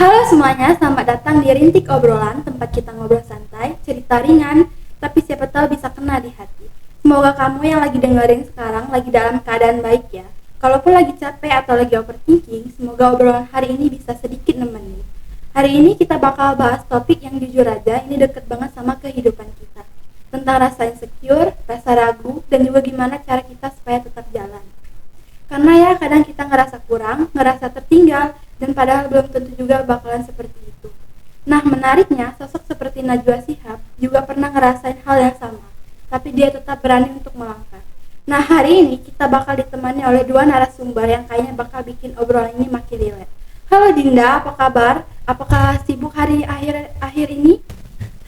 Halo semuanya, selamat datang di Rintik Obrolan, tempat kita ngobrol santai, cerita ringan, tapi siapa tahu bisa kena di hati. Semoga kamu yang lagi dengerin sekarang lagi dalam keadaan baik ya. Kalaupun lagi capek atau lagi overthinking, semoga obrolan hari ini bisa sedikit nemenin. Hari ini kita bakal bahas topik yang jujur aja, ini deket banget sama kehidupan kita. Tentang rasa insecure, rasa ragu, dan juga gimana cara kita supaya tetap jalan. Karena ya kadang kita ngerasa kurang, ngerasa tertinggal, dan padahal belum tentu juga bakalan seperti itu. Nah menariknya, sosok seperti Najwa Shihab juga pernah ngerasain hal yang sama, tapi dia tetap berani untuk melangkah. Nah hari ini kita bakal ditemani oleh dua narasumber yang kayaknya bakal bikin obrolan ini makin relate. Halo Dinda, apa kabar? Apakah sibuk hari akhir ini?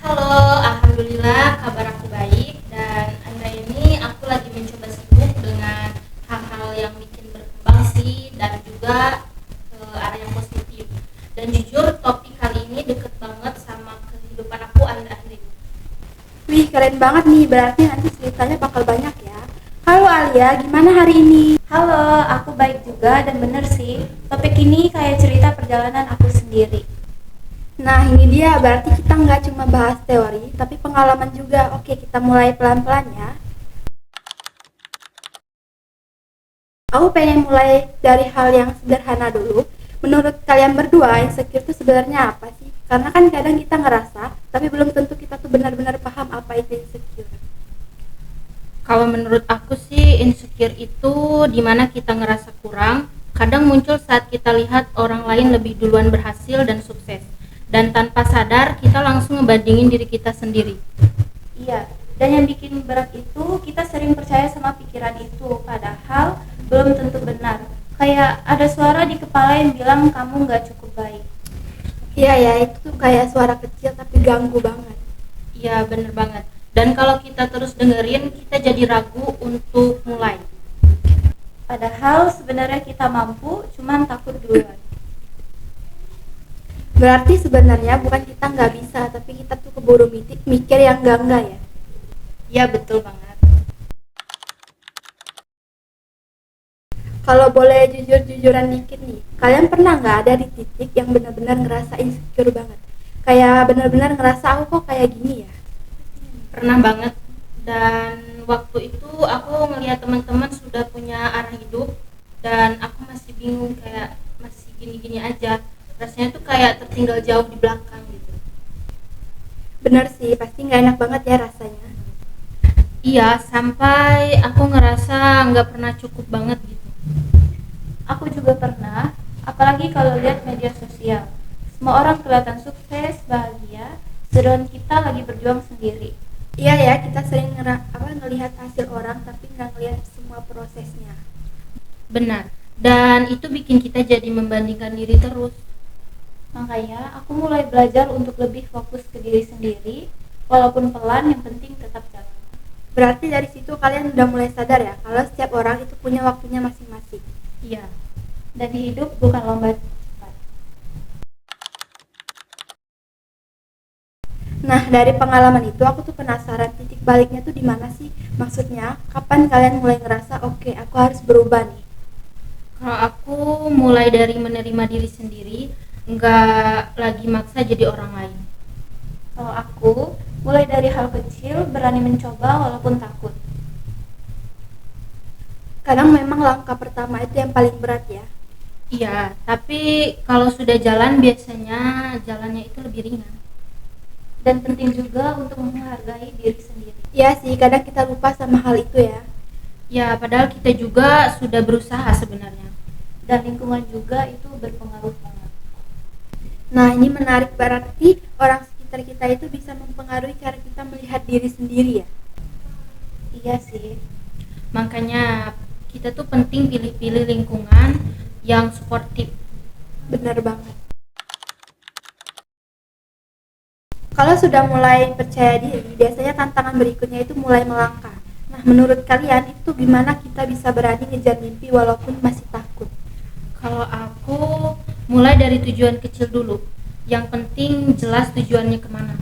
Halo, alhamdulillah kabar aku baik dan akhir ini aku lagi mencoba sibuk dengan hal-hal yang bikin berkembang sih dan juga ke arah yang positif. Dan jujur topik kali ini deket banget sama kehidupan aku akhir-akhir ini. Wih keren banget nih, berarti nanti ceritanya bakal banyak ya. Halo Alia, gimana hari ini? Halo, aku baik juga dan bener sih, topik ini kayak cerita perjalanan aku sendiri. Nah ini dia, berarti kita nggak cuma bahas teori, tapi pengalaman juga. Oke, kita mulai pelan-pelan ya. Aku pengen mulai dari hal yang sederhana dulu. Menurut kalian berdua, insecure itu sebenarnya apa sih? Karena kan kadang kita ngerasa, tapi belum tentu kita tuh benar-benar paham apa itu insecure. Kalau menurut aku sih insecure itu dimana kita ngerasa kurang, kadang muncul saat kita lihat orang lain lebih duluan berhasil dan sukses. Dan tanpa sadar kita langsung ngebandingin diri kita sendiri. Iya, dan yang bikin berat itu kita sering percaya sama pikiran itu, padahal belum tentu benar. Kayak ada suara di kepala yang bilang kamu nggak cukup baik. Iya ya, itu tuh kayak suara kecil tapi ganggu banget. Iya bener banget. Dan kalau kita terus dengerin, kita jadi ragu untuk mulai. Padahal sebenarnya kita mampu, cuman takut duluan. Berarti sebenarnya bukan kita nggak bisa, tapi kita tuh keburu mikir yang enggak ya. Iya betul banget. Kalau boleh jujur-jujuran dikit nih, kalian pernah nggak ada di titik yang benar-benar ngerasa insecure banget? Kayak benar-benar ngerasa aku kok kayak gini ya? Pernah banget. Dan waktu itu aku ngelihat teman-teman sudah punya arah hidup dan aku masih bingung, kayak masih gini-gini aja. Rasanya tuh kayak tertinggal jauh di belakang gitu. Bener sih, pasti nggak enak banget ya rasanya. Iya, sampai aku ngerasa nggak pernah cukup banget gitu. Aku juga pernah, apalagi kalau lihat media sosial. Semua orang kelihatan sukses, bahagia, sedangkan kita lagi berjuang sendiri. Iya ya, kita sering ngelihat hasil orang tapi nggak ngelihat semua prosesnya. Benar. Dan itu bikin kita jadi membandingkan diri terus. Makanya aku mulai belajar untuk lebih fokus ke diri sendiri, walaupun pelan, yang penting tetap jalan. Berarti dari situ kalian udah mulai sadar ya, kalau setiap orang itu punya waktunya masing-masing. Iya. Dan hidup bukan lomba cepat. Nah, dari pengalaman itu aku tuh penasaran titik baliknya tuh di mana sih? Maksudnya, kapan kalian mulai ngerasa oke, aku harus berubah nih? Kalau aku mulai dari menerima diri sendiri, nggak lagi maksa jadi orang lain. Kalau aku, mulai dari hal kecil, berani mencoba walaupun takut. Kadang memang langkah pertama itu yang paling berat ya. Iya, tapi kalau sudah jalan biasanya jalannya itu lebih ringan. Dan penting juga untuk menghargai diri sendiri. Iya sih, kadang kita lupa sama hal itu ya. Ya, padahal kita juga sudah berusaha sebenarnya. Dan lingkungan juga itu berpengaruh banget. Nah, ini menarik, berarti orang sekitar kita itu bisa mempengaruhi cara kita melihat diri sendiri ya. Iya sih. Makanya kita tuh penting pilih-pilih lingkungan yang suportif. Benar banget. Kalau sudah mulai percaya diri, biasanya tantangan berikutnya itu mulai melangkah. Nah, menurut kalian itu gimana kita bisa berani ngejar mimpi walaupun masih takut? Kalau aku mulai dari tujuan kecil dulu. Yang penting jelas tujuannya kemana.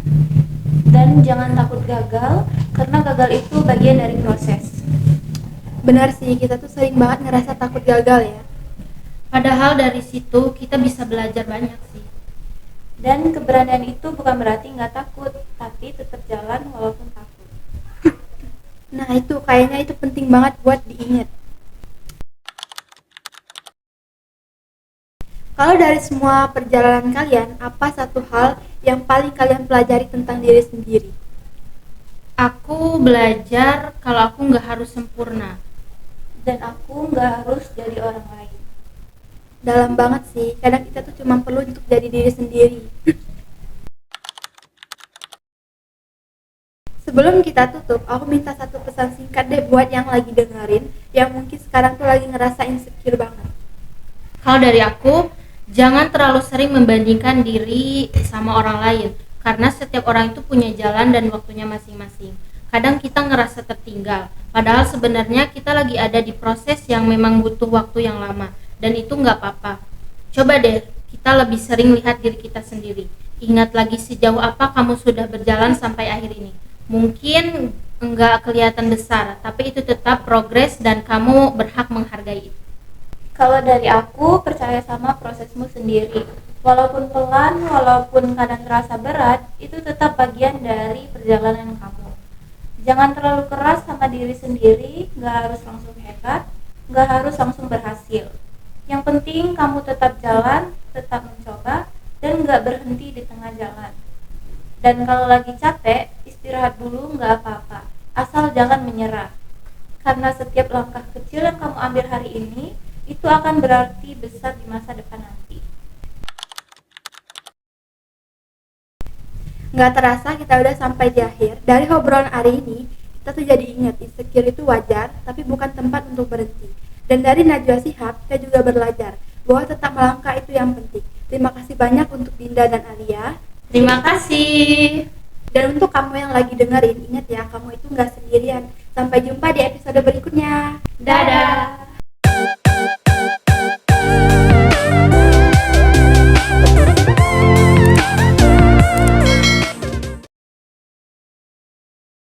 Dan jangan takut gagal, karena gagal itu bagian dari proses. Benar sih, kita tuh sering banget ngerasa takut gagal ya. Padahal dari situ kita bisa belajar banyak sih. Dan keberanian itu bukan berarti nggak takut, tapi tetap jalan walaupun takut. Nah itu kayaknya itu penting banget buat diingat. Kalau dari semua perjalanan kalian, apa satu hal yang paling kalian pelajari tentang diri sendiri? Aku belajar kalau aku nggak harus sempurna. Dan aku nggak harus jadi orang lain. Dalam banget sih, kadang kita tuh cuma perlu untuk jadi diri sendiri. Sebelum kita tutup, aku minta satu pesan singkat deh buat yang lagi dengerin, yang mungkin sekarang tuh lagi ngerasa insecure banget. Kalau dari aku, jangan terlalu sering membandingkan diri sama orang lain, karena setiap orang itu punya jalan dan waktunya masing-masing. Kadang kita ngerasa tertinggal, padahal sebenarnya kita lagi ada di proses yang memang butuh waktu yang lama, dan itu nggak apa-apa. Coba deh, kita lebih sering lihat diri kita sendiri. Ingat lagi sejauh apa kamu sudah berjalan sampai akhir ini. Mungkin nggak kelihatan besar, tapi itu tetap progres dan kamu berhak menghargai itu. Kalau dari aku, percaya sama prosesmu sendiri. Walaupun pelan, walaupun kadang terasa berat, itu tetap bagian dari perjalanan kamu. Jangan terlalu keras sama diri sendiri, nggak harus langsung hebat, nggak harus langsung berhasil. Yang penting kamu tetap jalan, tetap mencoba, dan nggak berhenti di tengah jalan. Dan kalau lagi capek, istirahat dulu nggak apa-apa, asal jangan menyerah. Karena setiap langkah kecil yang kamu ambil hari ini, itu akan berarti besar di masa depan nanti. Nggak terasa kita udah sampai di akhir. Dari obrolan hari ini, kita tuh jadi ingat insecure itu wajar, tapi bukan tempat untuk berhenti. Dan dari Najwa Shihab, kita juga belajar bahwa tetap melangkah itu yang penting. Terima kasih banyak untuk Dinda dan Alia. Terima kasih. Dan untuk kamu yang lagi dengerin, ingat ya, kamu itu nggak sendirian. Sampai jumpa di episode berikutnya. Dadah.